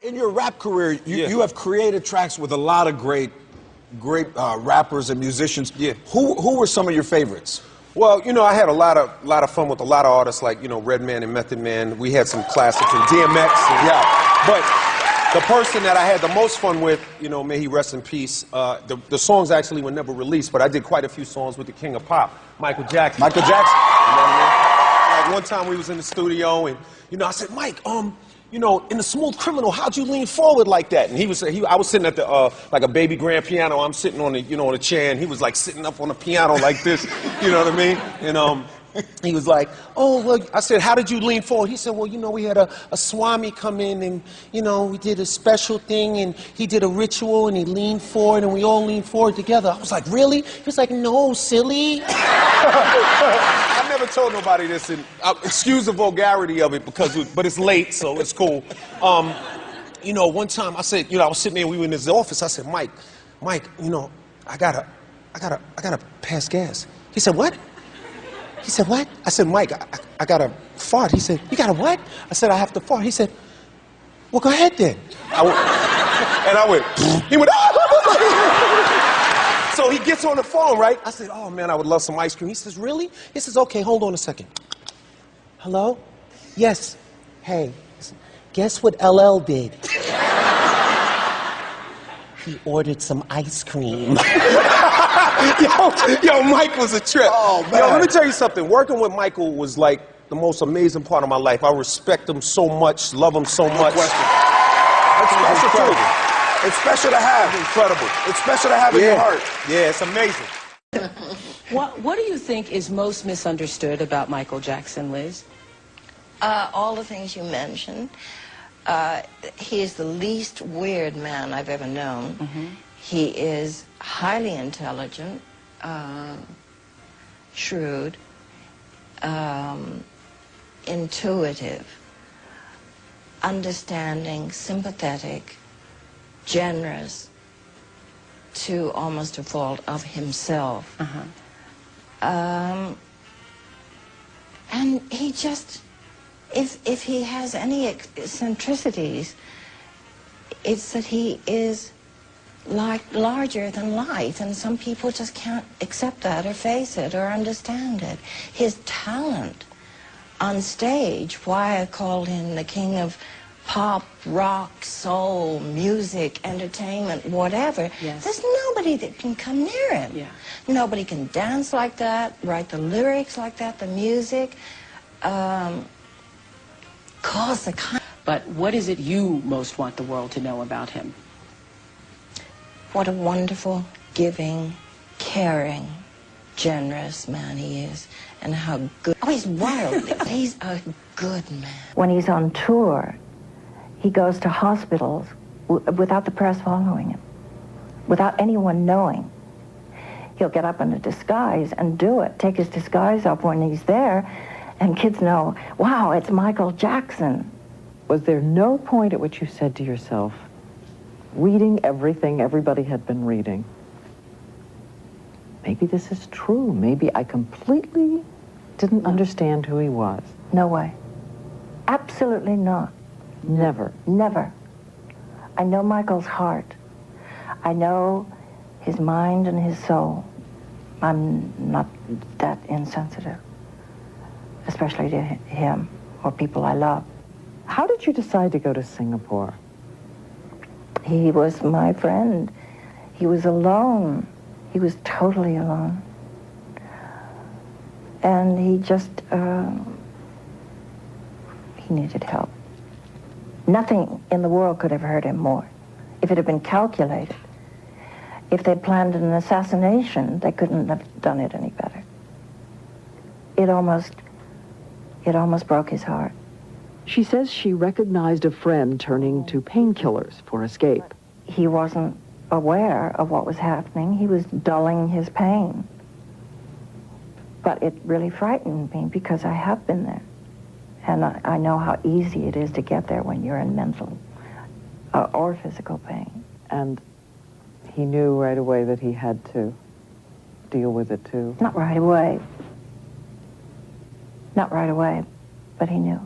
In your rap career, you have created tracks with a lot of great rappers and musicians. Yeah. Who were some of your favorites? Well, you know, I had a lot of fun with a lot of artists like, you know, Redman and Method Man. We had some classics and DMX. But the person that I had the most fun with, you know, may he rest in peace, the songs actually were never released, but I did quite a few songs with the king of pop, Michael Jackson. Michael Jackson. You know what I mean? Like one time we was in the studio and, you know, I said, Mike, you know, in The Smooth Criminal, how'd you lean forward like that? And I was sitting at the, like a baby grand piano. I'm sitting on the, you know, on a chair, and he was like sitting up on the piano like this. You know what I mean? And he was like, oh, well, I said, how did you lean forward? He said, well, you know, we had a Swami come in, and, you know, we did a special thing, and he did a ritual, and he leaned forward, and we all leaned forward together. I was like, really? He was like, no, silly. I never told nobody this, and excuse the vulgarity of it, but it's late, so it's cool. You know, one time I said, you know, I was sitting there, we were in his office. I said, Mike, you know, I gotta pass gas. He said, what? He said, what? I said, Mike, I gotta fart. He said, you gotta what? I said, I have to fart. He said, well, go ahead then. I went, he went, ah! So he gets on the phone, right? I said, oh, man, I would love some ice cream. He says, really? He says, okay, hold on a second. Hello? Yes. Hey, guess what LL did? He ordered some ice cream. Yo, Mike was a trip. Oh, man. Yo, let me tell you something. Working with Michael was like the most amazing part of my life. I respect him so much, love him so much. That's special, too. It's special to have. It's incredible. It's special to have in your heart. Yeah, it's amazing. What do you think is most misunderstood about Michael Jackson, Liz? All the things you mentioned. He is the least weird man I've ever known. Mm-hmm. He is highly intelligent, shrewd, intuitive, understanding, sympathetic, generous, to almost a fault of himself. Uh-huh. And he just, if he has any eccentricities, it's that he is like larger than life, and some people just can't accept that or face it or understand it. His talent on stage, why I called him the king of pop, rock, soul, music, entertainment, whatever. Yes. There's nobody that can come near him. Yeah. Nobody can dance like that, write the lyrics like that, the music, cause the kind. But what is it you most want the world to know about him? What a wonderful, giving, caring, generous man he is, and how good. Oh, he's wild. He's a good man. When he's on tour, he goes to hospitals without the press following him, without anyone knowing. He'll get up in a disguise and do it, take his disguise off when he's there, and kids know, wow, it's Michael Jackson. Was there no point at which you said to yourself, reading everything everybody had been reading, maybe this is true, maybe I completely didn't understand who he was? No way. Absolutely not. Never. Never. I know Michael's heart. I know his mind and his soul. I'm not that insensitive, especially to him or people I love. How did you decide to go to Singapore? He was my friend. He was alone. He was totally alone. And he just, he needed help. Nothing in the world could have hurt him more if it had been calculated. If they'd planned an assassination, they couldn't have done it any better. It almost broke his heart. She says she recognized a friend turning to painkillers for escape. He wasn't aware of what was happening. He was dulling his pain. But it really frightened me because I have been there. And I know how easy it is to get there when you're in mental or physical pain. And he knew right away that he had to deal with it too? Not right away. Not right away, but he knew.